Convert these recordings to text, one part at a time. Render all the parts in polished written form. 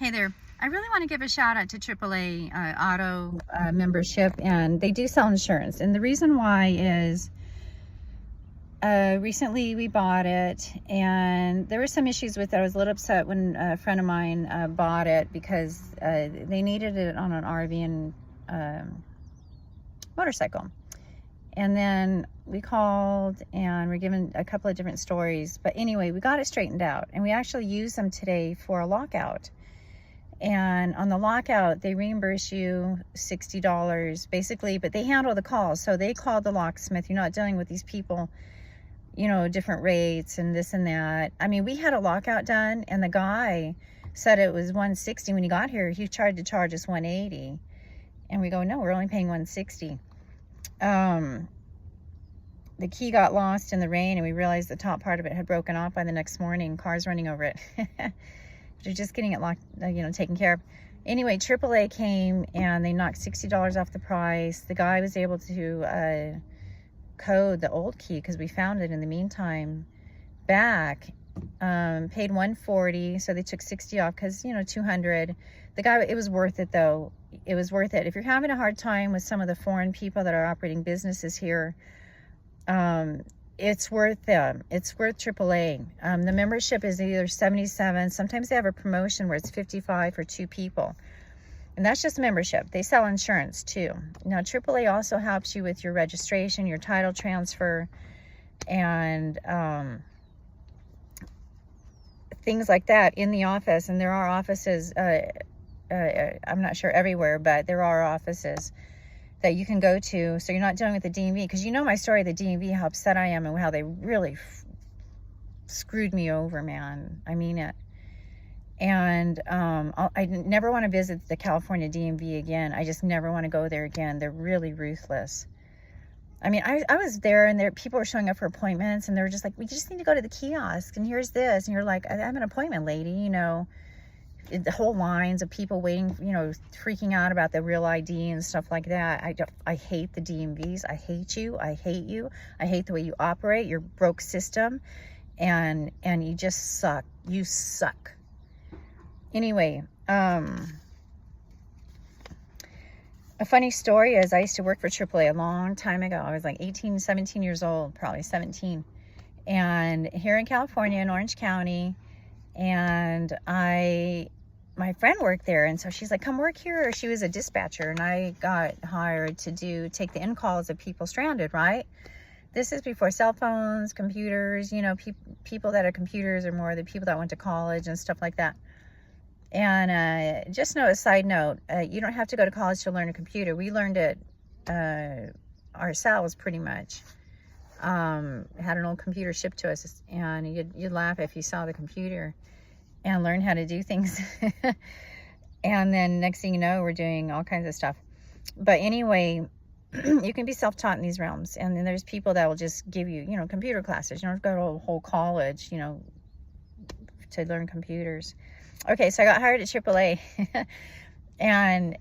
Hey there. I really want to give a shout out to AAA Auto membership, and they do sell insurance. And the reason why is recently we bought it, and there were some issues with it. I was a little upset when a friend of mine bought it because they needed it on an RV and motorcycle. And then we called and we're given a couple of different stories. But anyway, we got it straightened out, and we actually used them today for a lockout. And on the lockout, they reimburse you $60 basically, but they handle the calls. So they called the locksmith. You're not dealing with these people, you know, different rates and this and that. I mean, we had a lockout done, and the guy said it was $160 when he got here. He tried to charge us $180, and we go, no, we're only paying $160. The key got lost in the rain, and we realized the top part of it had broken off by the next morning. Cars running over it. They're just getting it locked, taken care of. Anyway, AAA came and they knocked $60 off the price. The guy was able to code the old key, because we found it in the meantime, back. Paid $140, so they took $60 off, because $200. The guy, it was worth it though. It was worth it. If you're having a hard time with some of the foreign people that are operating businesses here, it's worth them. It's worth AAA. The membership is either $77. Sometimes they have a promotion where it's $55 for 2 people. And that's just membership. They sell insurance too. Now, AAA also helps you with your registration, your title transfer, and things like that in the office. And there are offices, I'm not sure everywhere, but there are offices that you can go to, so you're not dealing with the DMV. Because you know my story of the DMV, how upset I am and how they really screwed me over, man. I mean it. And I never want to visit the California DMV again. I just never want to go there again. They're really ruthless. I mean, I was there, and people were showing up for appointments, and they were just like, we just need to go to the kiosk, and here's this. And you're like, I have an appointment, lady, the whole lines of people waiting, freaking out about the real ID and stuff like that. I hate the DMVs. I hate you. I hate you. I hate the way you operate, your broke system, and you just suck. You suck. Anyway, a funny story is I used to work for AAA a long time ago. I was like 17 years old, probably 17. And here in California, in Orange County, and my friend worked there, and so she's like, come work here. She was a dispatcher, and I got hired to take the in-calls of people stranded, right? This is before cell phones, computers, people that have computers are more the people that went to college and stuff like that. And just a side note, you don't have to go to college to learn a computer. We learned it ourselves, pretty much. Had an old computer shipped to us, and you'd laugh if you saw the computer and learn how to do things. And then next thing you know, we're doing all kinds of stuff. But anyway, you can be self-taught in these realms. And then there's people that will just give you, computer classes. You don't have to go to a whole college, to learn computers. Okay, so I got hired at AAA. And,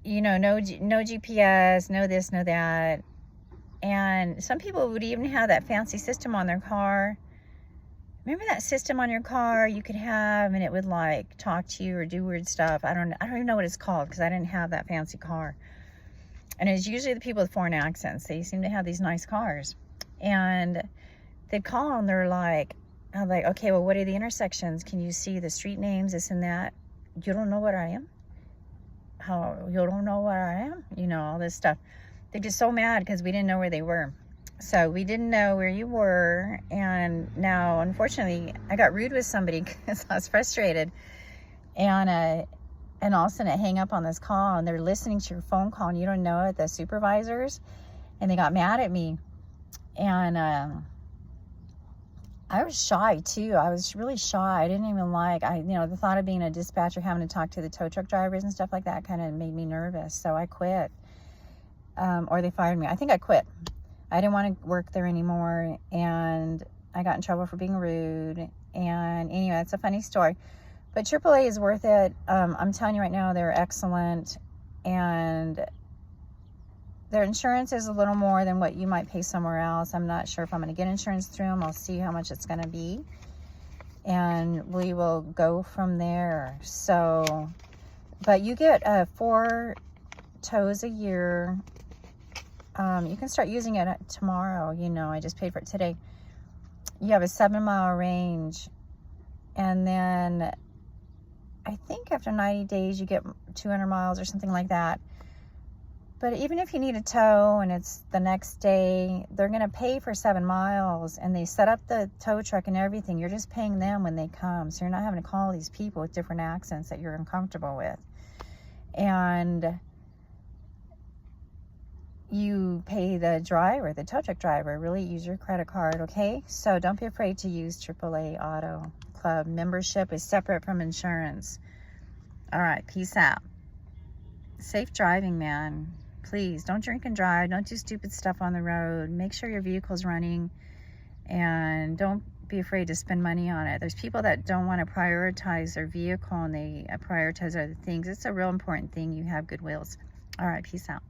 no GPS, no this, no that. And some people would even have that fancy system on their car. Remember that system on your car you could have, and it would like talk to you or do weird stuff? I don't even know what it's called, because I didn't have that fancy car. And it's usually the people with foreign accents. They seem to have these nice cars. And they'd call, and they're like, I'm like, okay, well, what are the intersections? Can you see the street names, this and that? You don't know what I am? How, you don't know what I am? All this stuff. They're just so mad because we didn't know where they were. So we didn't know where you were. And now, unfortunately, I got rude with somebody because I was frustrated. And all of a sudden I hang up on this call, and they're listening to your phone call, and you don't know it, the supervisors. And they got mad at me. And I was shy too. I was really shy. I didn't even like, the thought of being a dispatcher, having to talk to the tow truck drivers and stuff like that kind of made me nervous. So I quit. Or they fired me. I think I quit. I didn't want to work there anymore, and I got in trouble for being rude. And anyway, it's a funny story. But AAA is worth it. I'm telling you right now, they're excellent, and their insurance is a little more than what you might pay somewhere else. I'm not sure if I'm going to get insurance through them. I'll see how much it's going to be. and we will go from there. So, but you get 4 tows a year. You can start using it tomorrow. You know, I just paid for it today. You have a 7-mile range, and then I think after 90 days you get 200 miles or something like that. But even if you need a tow and it's the next day, they're going to pay for 7 miles, and they set up the tow truck and everything. You're just paying them when they come. So you're not having to call these people with different accents that you're uncomfortable with. And you pay the driver, the tow truck driver. Really use your credit card, okay? So don't be afraid to use AAA Auto Club. Membership is separate from insurance. All right, peace out. Safe driving, man. Please, don't drink and drive. Don't do stupid stuff on the road. Make sure your vehicle's running, and don't be afraid to spend money on it. There's people that don't want to prioritize their vehicle, and they prioritize other things. It's a real important thing. You have good wheels. All right, peace out.